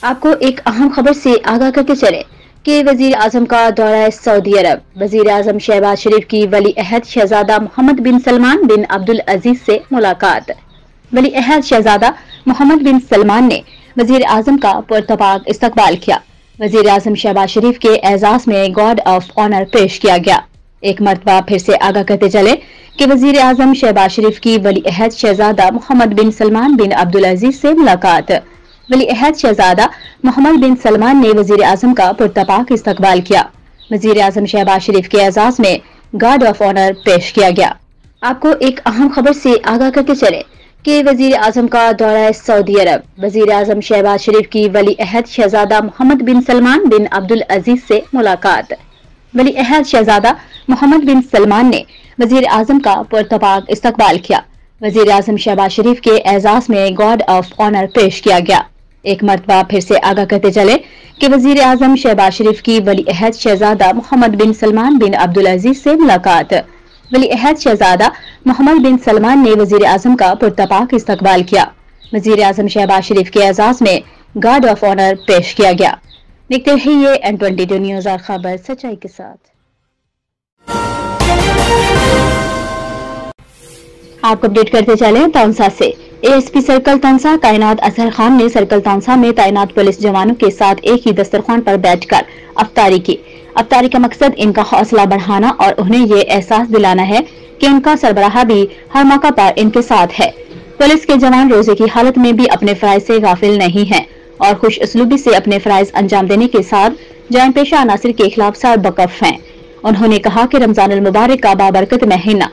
آپ کو ایک اہم خبر سے آگاہ کرتے چلے کہ وزیر اعظم کا دورہ سعودی عرب۔ وزیر اعظم شہباز شریف کی ولی عہد شہزادہ محمد بن سلمان بن عبدالعزیز سے ملاقات۔ ولی عہد شہزادہ محمد بن سلمان نے وزیر اعظم کا پرتپاک استقبال کیا۔ وزیر اعظم شہباز شریف کے اعزاز میں گارڈ آف آنر پیش کیا گیا۔ ایک مرتبہ پھر سے آگاہ کرتے چلے کہ وزیر اعظم شہباز شریف کی ولی عہد شہزادہ محمد بن سلمان بن عبدالعزیز سے ملاقات۔ ولی عہد شہزادہ محمد بن سلمان نے وزیر اعظم کا پرتپاک استقبال کیا۔ وزیر اعظم شہباز شریف کے اعزاز میں گارڈ آف آنر پیش کیا گیا۔ آپ کو ایک اہم خبر سے آگاہ کرتے چلے کہ وزیر اعظم کا دورہ سعودی عرب۔ وزیر اعظم شہباز شریف کی ولی عہد شہزادہ محمد بن سلمان بن عبدالعزیز سے ملاقات۔ ولی عہد شہزادہ محمد بن سلمان نے وزیر اعظم کا پرتپاک استقبال کیا۔ وزیر اعظم شہباز شریف کے اعزاز میں گارڈ آف آنر پیش کیا گیا۔ ایک مرتبہ پھر سے آگاہ کرتے چلے کہ وزیر اعظم شہباز شریف کی ولی عہد شہزادہ محمد بن سلمان بن عبدالعزیز سے ملاقات۔ ولی عہد شہزادہ محمد بن سلمان نے وزیر اعظم کا پرتپاک استقبال کیا۔ وزیر اعظم شہباز شریف کے اعزاز میں گارڈ آف آنر پیش کیا گیا۔ دیکھتے رہیے N22 نیوز اور خبر سچائی کے ساتھ۔ آپ کو اپڈیٹ کرتے چلیں تونسا سے۔ A S P circle Taunsa کائنات اظہر خان نے سرکل تونسا میں تعینات پولیس جوانوں کے ساتھ ایک ہی دسترخوان پر بیٹھ کر افطاری کی۔ افطاری کا مقصد ان کا حوصلہ بڑھانا اور انہیں یہ احساس دلانا ہے کہ ان کا سربراہ بھی ہر موقع پر ان کے ساتھ ہے۔ پولیس کے جوان روزے کی حالت میں بھی اپنے فرائض سے غافل نہیں ہیں اور خوش اسلوبی سے اپنے فرائض انجام دینے کے ساتھ جرائم پیشہ عناصر کے خلاف سربکف ہیں۔ انہوں نے کہا کہ رمضان المبارک کا بابرکت مہینہ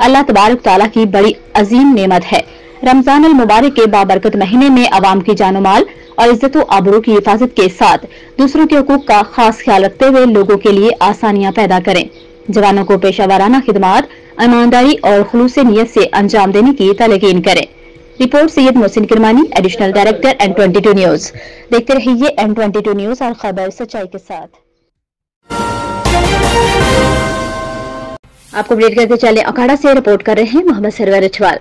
اللہ تبارک تعالیٰ کی بڑی عظیم نعمت ہے۔ رمضان المبارک کے بابرکت مہینے میں عوام کی جان و مال اور عزت و آبرو کی حفاظت کے ساتھ دوسروں کے حقوق کا خاص خیال رکھتے ہوئے لوگوں کے لیے آسانیاں پیدا کریں۔ جوانوں کو پیشہ ورانہ خدمات ایمانداری اور خلوص نیت سے انجام دینے کی تلقین کریں۔ Report Syed Mohsin Kirmani, additional director N22 news. دیکھتے رہیے N22 نیوز اور خبر سچائی کے ساتھ۔ آپ کو اپڈیٹ کرتے چلے اکھاڑا سے رپورٹ کر رہے ہیں Muhammad Sarwar اچوال۔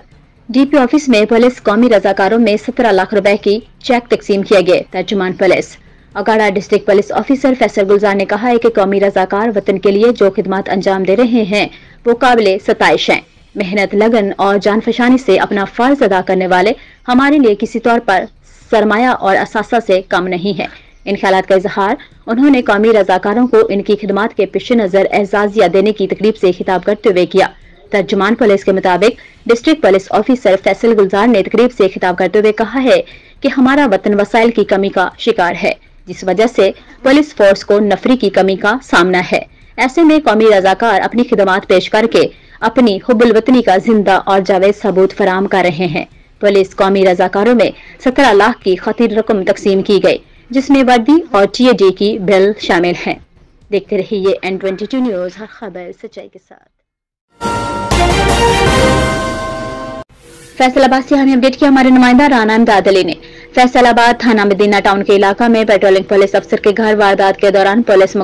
D P office میں پولیس قومی رضاکاروں میں 17 لاکھ روپے کی چیک تقسیم کیے گئے۔ ترجمان police Okara district police officer Faisal Gulzar نے کہا ہے کہ قومی رضاکار وطن کے لیے جو خدمات انجام دے رہے ہیں وہ قابل ستائش ہیں۔ محنت، لگن اور جان فشانی سے اپنا فرض ادا کرنے والے ہمارے لیے کسی طور پر سرمایہ اور اثاثہ سے کم نہیں ہے۔ ان خیالات کا اظہار انہوں نے قومی رضاکاروں کو ان کی خدمات کے پیش نظر اعزازیہ دینے کی تقریب سے خطاب کرتے ہوئے کیا۔ ترجمان پولیس کے مطابق district police officer Faisal Gulzar نے تقریب سے خطاب کرتے ہوئے کہا ہے کہ ہمارا وطن وسائل کی کمی کا شکار ہے، جس وجہ سے پولیس فورس کو نفری کی کمی کا سامنا ہے۔ ایسے میں قومی رضاکار اپنی خدمات پیش کر کے اپنی حب الوطنی کا زندہ اور جاوید ثبوت فراہم کر رہے ہیں۔ پولیس قومی رضاکاروں میں 17 لاکھ کی خطیر رقم تقسیم کی گئی، جس میں وردی اور TAD کی بل شامل ہیں۔ دیکھتے رہیے N22 نیوز، ہر خبر سچائی کے ساتھ۔ فیصل آباد سے ہمیں اپڈیٹ کیا ہمارے نمائندہ رانا امداد علی نے۔ فیصل آباد تھانہ مدینہ ٹاؤن کے علاقہ میں پیٹرولنگ پولیس افسر کے گھر واردات کے دوران پولیس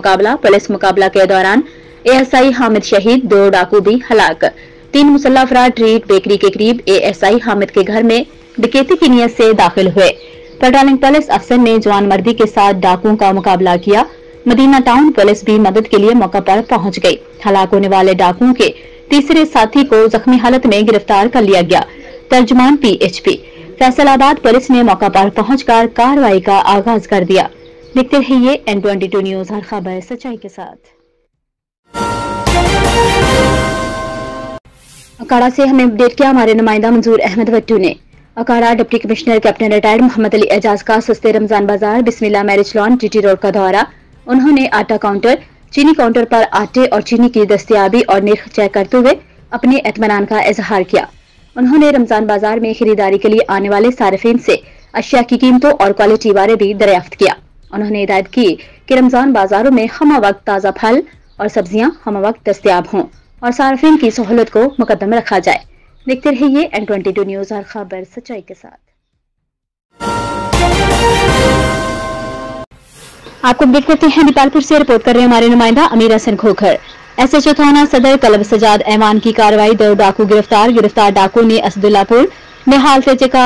مقابلہ کے دوران ASI حامد شہید، 2 ڈاکو بھی ہلاک۔ 3 مسلح افراد ٹریٹ بیکری کے قریب ASI حامد کے گھر میں ڈکیتی کی نیت سے داخل ہوئے۔ پیٹرولنگ پولیس افسر نے جوان مردی کے ساتھ ڈاکوؤں کا مقابلہ کیا۔ مدینہ ٹاؤن پولیس بھی مدد کے لیے موقع پر پہنچ گئی۔ ہلاک ہونے والے ڈاکوؤں کے تیسرے ساتھی کو زخمی حالت میں گرفتار کر لیا گیا۔ ترجمان PHP فیصل آباد پولیس نے موقع پر پہنچ کر کارروائی کا آغاز کر دیا۔ دیکھتے رہیے N22 نیوز، ہر خبر سچائی کے ساتھ۔ اکھاڑا سے ہمیں اپڈیٹ کیا ہمارے نمائندہ منظور احمد وٹو نے۔ اکھاڑا ڈپٹی کمشنر کیپٹن ریٹائرڈ محمد علی اعجاز کا سستے رمضان بازار بسم اللہ میرج لان TT روڈ کا دورہ۔ انہوں نے آٹا کاؤنٹر، چینی کاؤنٹر پر آٹے اور چینی کی دستیابی اور نرخ چیک کرتے ہوئے اپنے اطمینان کا اظہار کیا۔ انہوں نے رمضان بازار میں خریداری کے لیے آنے والے صارفین سے اشیاء کی قیمتوں اور کوالٹی بارے بھی دریافت کیا۔ انہوں نے ہدایت کی کہ رمضان بازاروں میں ہمہ وقت تازہ پھل اور سبزیاں ہمہ وقت دستیاب ہوں اور صارفین کی سہولت کو مقدم رکھا جائے۔ دیکھتے رہیے N22 نیوز، ہر خبر سچائی کے ساتھ۔ آپ کو اپڈیٹ کرتے ہیں نیپال پور سے رپورٹ کر رہے ہیں ہمارے نمائندہ امیر حسن کھوکھر۔ SHO تھانہ صدر طلب سجاد ایوان کی کارروائی، 2 ڈاکو گرفتار ڈاکو نے اسد اللہ پور، نہال فیچکا